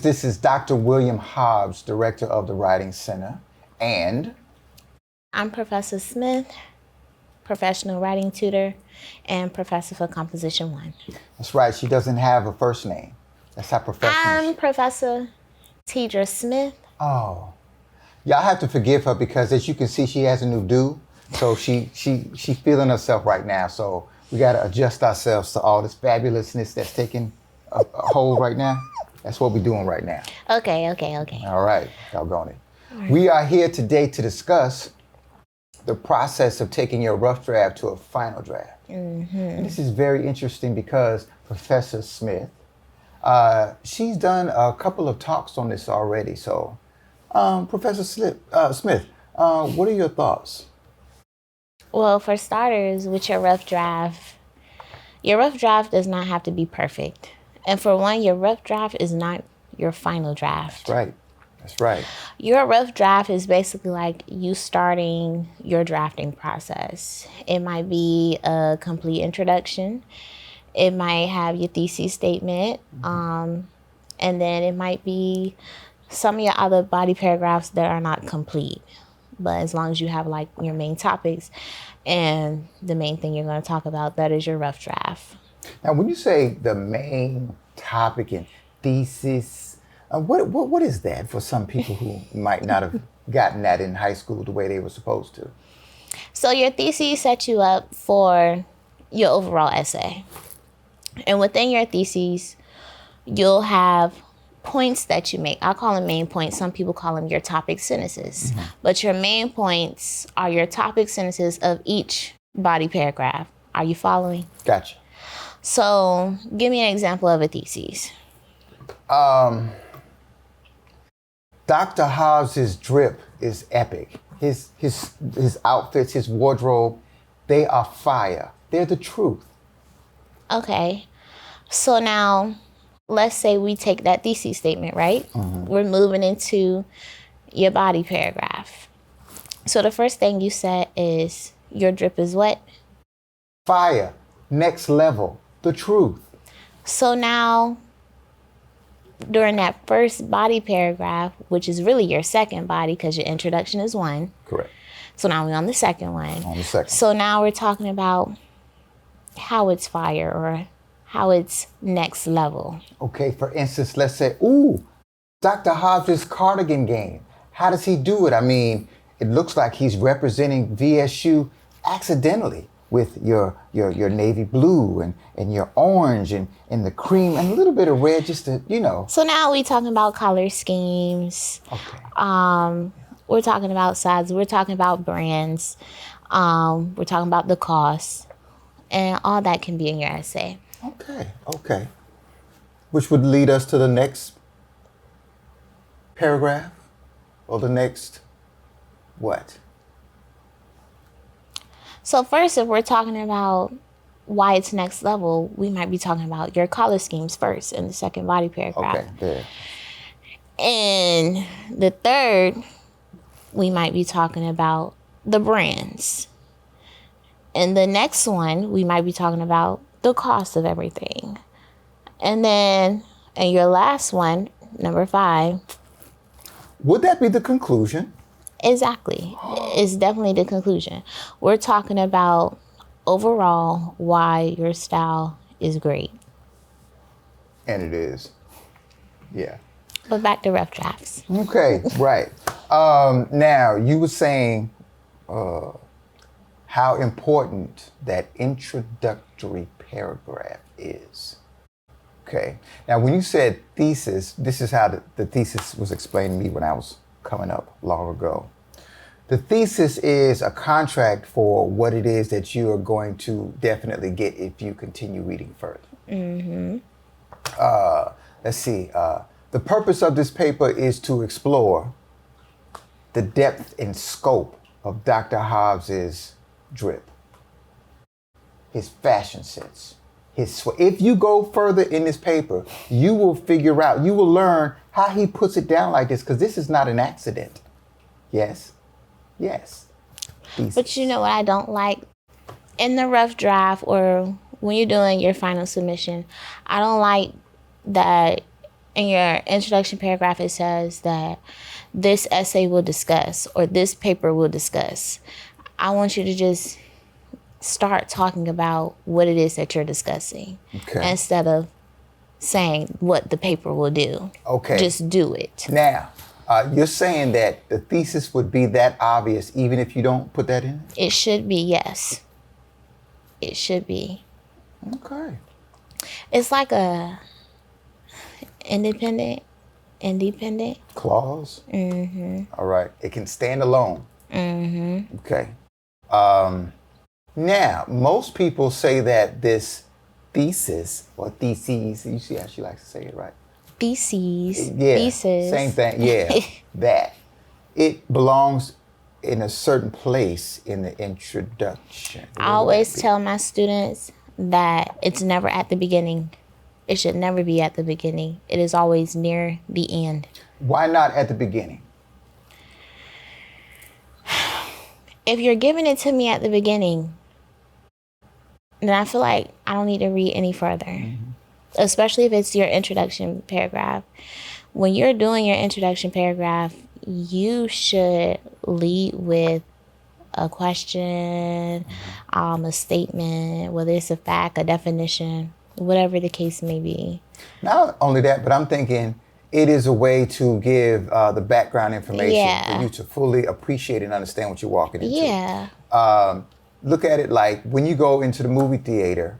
students, this is Dr. William Hobbs, Director of the Writing Center, and I'm Professor Smith, professional writing tutor and professor for Composition 1. That's right, she doesn't have a first name. That's how professional I'm Professor Tidra Smith. Oh, y'all have to forgive her because as you can see, she has a new do. So she's feeling herself right now. So we got to adjust ourselves to all this fabulousness that's taking a hold right now. That's what we're doing right now. Okay. All right, doggone it. We are here today to discuss the process of taking your rough draft to a final draft. Mm-hmm. And this is very interesting because Professor Smith, she's done a couple of talks on this already. So, Professor Smith, what are your thoughts? Well, for starters, with your rough draft does not have to be perfect. And for one, your rough draft is not your final draft. That's right. Your rough draft is basically like you starting your drafting process. It might be a complete introduction. It might have your thesis statement. And then it might be some of your other body paragraphs that are not complete. But as long as you have like your main topics and the main thing you're going to talk about, that is your rough draft. Now, when you say the main topic and thesis, what is that for some people who might not have gotten that in high school the way they were supposed to? So your thesis sets you up for your overall essay. And within your thesis, you'll have points that you make. I'll call them main points. Some people call them your topic sentences. Mm-hmm. But your main points are your topic sentences of each body paragraph. Are you following? Gotcha. So give me an example of a thesis. Dr. Hobbs's drip is epic. His outfits, his wardrobe, they are fire. They're the truth. Okay. So now, let's say we take that thesis statement, right? Mm-hmm. We're moving into your body paragraph. So the first thing you said is your drip is what? Fire. Next level. The truth. So now, during that first body paragraph, which is really your second body because your introduction is one. Correct. So now we're on the second one. So now we're talking about how it's fire or how it's next level. Okay, for instance, let's say, Dr. Hobbs' cardigan game. How does he do it? I mean, it looks like he's representing VSU accidentally with your navy blue and your orange and the cream and a little bit of red just to, So now we're talking about color schemes. Okay. We're talking about sizes. We're talking about brands. We're talking about the cost. And all that can be in your essay. Okay. Which would lead us to the next paragraph or the next what? So first, if we're talking about why it's next level, we might be talking about your color schemes first in the second body paragraph. Okay, there. And the third, we might be talking about the brands. And the next one, we might be talking about the cost of everything. And then, and your last one, number 5. Would that be the conclusion? Exactly. It's definitely the conclusion. We're talking about overall why your style is great. And it is. Yeah. But back to rough drafts. Okay, right. Now, you were saying how important that introductory paragraph is. Okay. Now, when you said thesis, this is how the thesis was explained to me when I was coming up long ago. The thesis is a contract for what it is that you are going to definitely get if you continue reading further. Mm-hmm. Let's see. The purpose of this paper is to explore the depth and scope of Dr. Hobbs's drip, his fashion sense, if you go further in this paper, you will figure out, you will learn how he puts it down like this, because this is not an accident. Yes. Thesis. But you know what I don't like? In the rough draft or when you're doing your final submission, I don't like that in your introduction paragraph, it says that this essay will discuss or this paper will discuss. I want you to just start talking about what it is that you're discussing instead of saying what the paper will do. Okay. Just do it. Now, you're saying that the thesis would be that obvious even if you don't put that in? It should be, yes. It should be. Okay. It's like a independent clause. All right. It can stand alone. Okay. Now, most people say that this thesis or theses, you see how she likes to say it, right? Theses. Yeah. Thesis. Same thing. Yeah. That it belongs in a certain place in the introduction. I always tell my students that it's never at the beginning. It should never be at the beginning. It is always near the end. Why not at the beginning? If you're giving it to me at the beginning, then I feel like I don't need to read any further, especially if it's your introduction paragraph. When you're doing your introduction paragraph, you should lead with a question, a statement, whether it's a fact, a definition, whatever the case may be. Not only that, but I'm thinking it is a way to give the background information for you to fully appreciate and understand what you're walking into. Yeah. Look at it like when you go into the movie theater,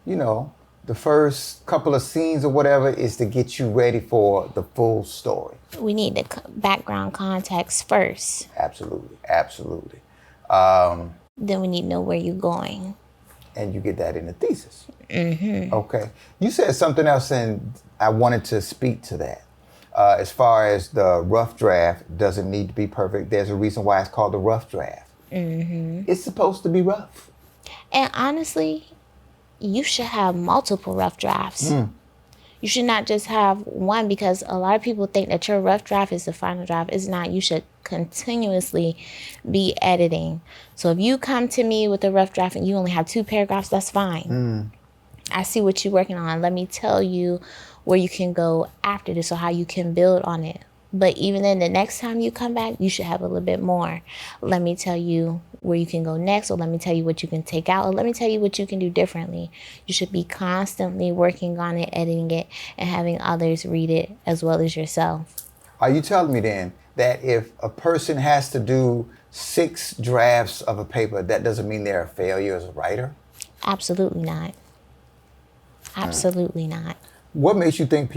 you know, the first couple of scenes or whatever is to get you ready for the full story. We need the background context first. Absolutely. Absolutely. Then we need to know where you're going. And you get that in the thesis. Okay. You said something else, and I wanted to speak to that. As far as the rough draft doesn't need to be perfect, there's a reason why it's called the rough draft. It's supposed to be rough. And honestly, you should have multiple rough drafts. You should not just have one, because a lot of people think that your rough draft is the final draft. It's not. You should continuously be editing. So if you come to me with a rough draft and you only have 2 paragraphs, that's fine. I see what you're working on. Let me tell you where you can go after this or how you can build on it. But even then, the next time you come back, you should have a little bit more. Let me tell you where you can go next, or let me tell you what you can take out, or let me tell you what you can do differently. You should be constantly working on it, editing it, and having others read it as well as yourself. Are you telling me then that if a person has to do 6 drafts of a paper, that doesn't mean they're a failure as a writer? Absolutely not. Absolutely not. What makes you think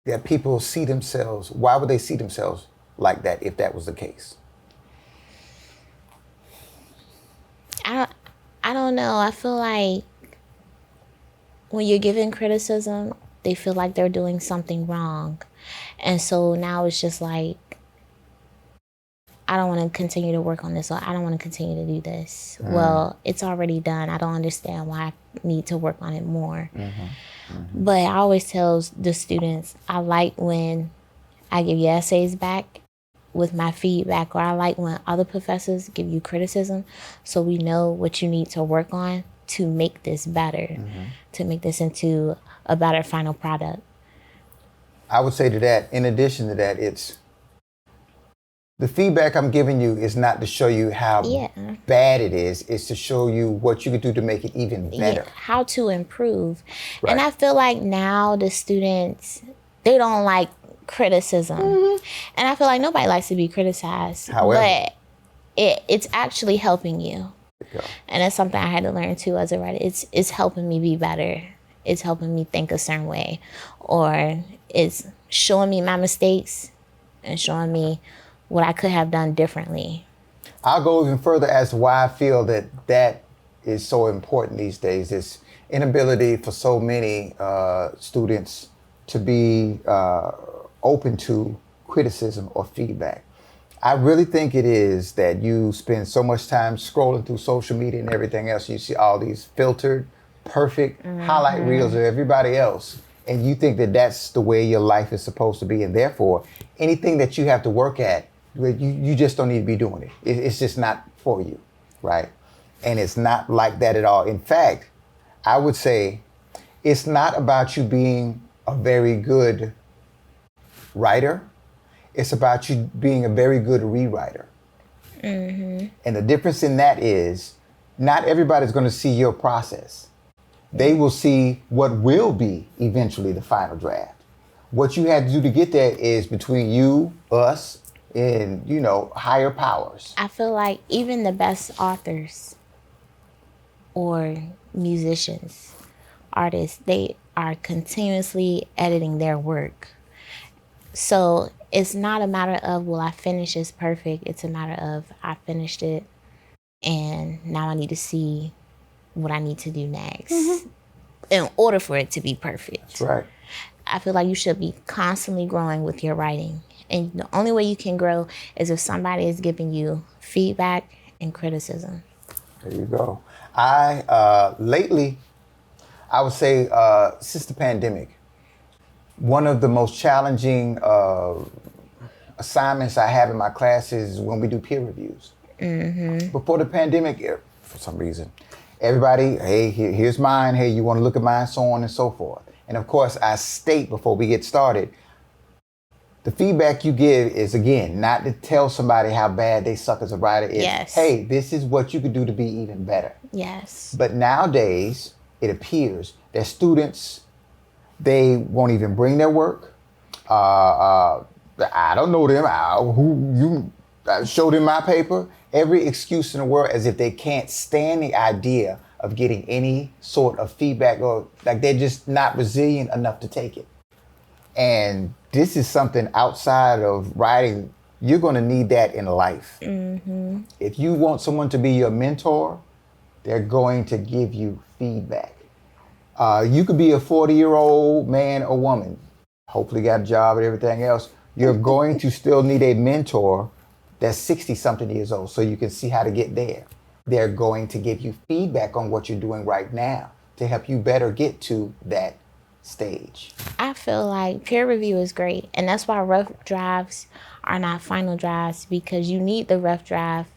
that people see themselves, why would they see themselves like that if that was the case? I don't know. I feel like when you're given criticism, they feel like they're doing something wrong. And so now it's just like, I don't want to continue to work on this, or I don't want to continue to do this. Well, it's already done. I don't understand why I need to work on it more. But I always tell the students, I like when I give you essays back with my feedback, or I like when other professors give you criticism, so we know what you need to work on to make this better, to make this into a better final product. I would say to that, in addition to that, it's the feedback I'm giving you is not to show you how bad it is. It's to show you what you can do to make it even better. How to improve. Right. And I feel like now the students, they don't like criticism. And I feel like nobody likes to be criticized. However, but it's actually helping you. And that's something I had to learn too as a writer. It's helping me be better. It's helping me think a certain way. Or it's showing me my mistakes and showing me what I could have done differently. I'll go even further as to why I feel that is so important these days. This inability for so many students to be open to criticism or feedback. I really think it is that you spend so much time scrolling through social media and everything else. You see all these filtered, perfect highlight reels of everybody else. And you think that that's the way your life is supposed to be. And therefore, anything that you have to work at, you just don't need to be doing it. It's just not for you, right? And it's not like that at all. In fact, I would say It's not about you being a very good writer. It's about you being a very good rewriter. And the difference in that is not everybody's going to see your process. They will see what will be eventually the final draft. What you had to do to get there is between you, us, and, higher powers. I feel like even the best authors or musicians, artists, they are continuously editing their work. So it's not a matter of, will I finish this perfect? It's a matter of, I finished it and now I need to see what I need to do next in order for it to be perfect. That's right. I feel like you should be constantly growing with your writing. And the only way you can grow is if somebody is giving you feedback and criticism. There you go. Lately, I would say since the pandemic, one of the most challenging assignments I have in my classes is when we do peer reviews. Before the pandemic, for some reason, everybody, hey, here's mine. Hey, you want to look at mine, so on and so forth. And of course, I state before we get started, the feedback you give is, again, not to tell somebody how bad they suck as a writer. It's, hey, this is what you could do to be even better. Yes. But nowadays, it appears that students, they won't even bring their work. I don't know them. I showed them my paper. Every excuse in the world, as if they can't stand the idea of getting any sort of feedback, or like they're just not resilient enough to take it. And this is something outside of writing. You're going to need that in life. If you want someone to be your mentor, they're going to give you feedback. You could be a 40-year-old man or woman, hopefully got a job and everything else. You're going to still need a mentor that's 60-something years old so you can see how to get there. They're going to give you feedback on what you're doing right now to help you better get to that stage. I feel like peer review is great, and that's why rough drafts are not final drafts, because you need the rough draft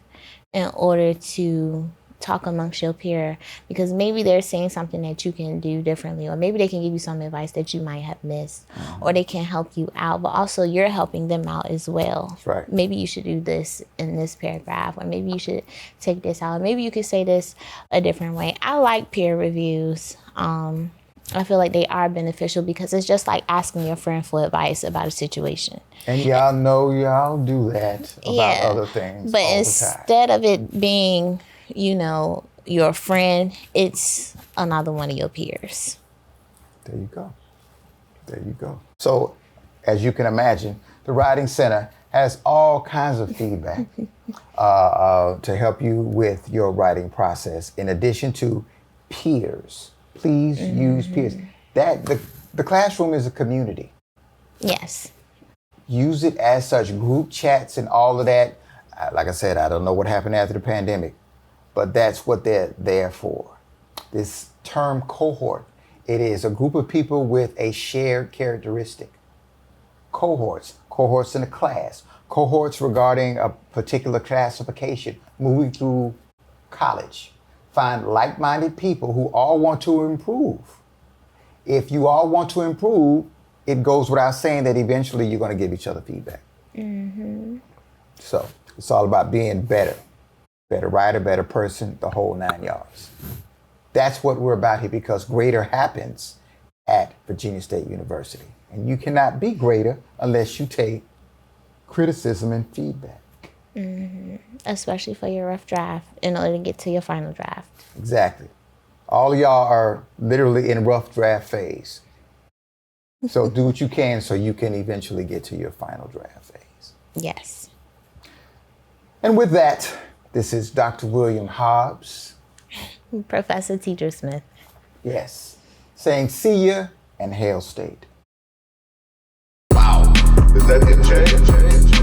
in order to talk amongst your peer, because maybe they're saying something that you can do differently, or maybe they can give you some advice that you might have missed, or they can help you out, but also you're helping them out as well. That's right. Maybe you should do this in this paragraph, or maybe you should take this out, maybe you could say this a different way. I like peer reviews. I feel like they are beneficial because it's just like asking your friend for advice about a situation. And y'all know y'all do that about other things. But all instead of it being, your friend, it's another one of your peers. There you go. There you go. So, as you can imagine, the Writing Center has all kinds of feedback to help you with your writing process, in addition to peers. Please use peers. The classroom is a community. Yes. Use it as such. Group chats and all of that. Like I said, I don't know what happened after the pandemic, but that's what they're there for. This term cohort, it is a group of people with a shared characteristic. Cohorts in a class, cohorts regarding a particular classification, moving through college. Find like-minded people who all want to improve. If you all want to improve, it goes without saying that eventually you're going to give each other feedback. So it's all about being better. Better writer, better person, the whole 9 yards. That's what we're about here, because greater happens at Virginia State University. And you cannot be greater unless you take criticism and feedback. Especially for your rough draft, in order to get to your final draft. Exactly. All of y'all are literally in rough draft phase. So do what you can so you can eventually get to your final draft phase. Yes. And with that, this is Dr. William Hobbs. Professor Teacher Smith. Yes. Saying see ya and Hail State. Wow. Is that the change?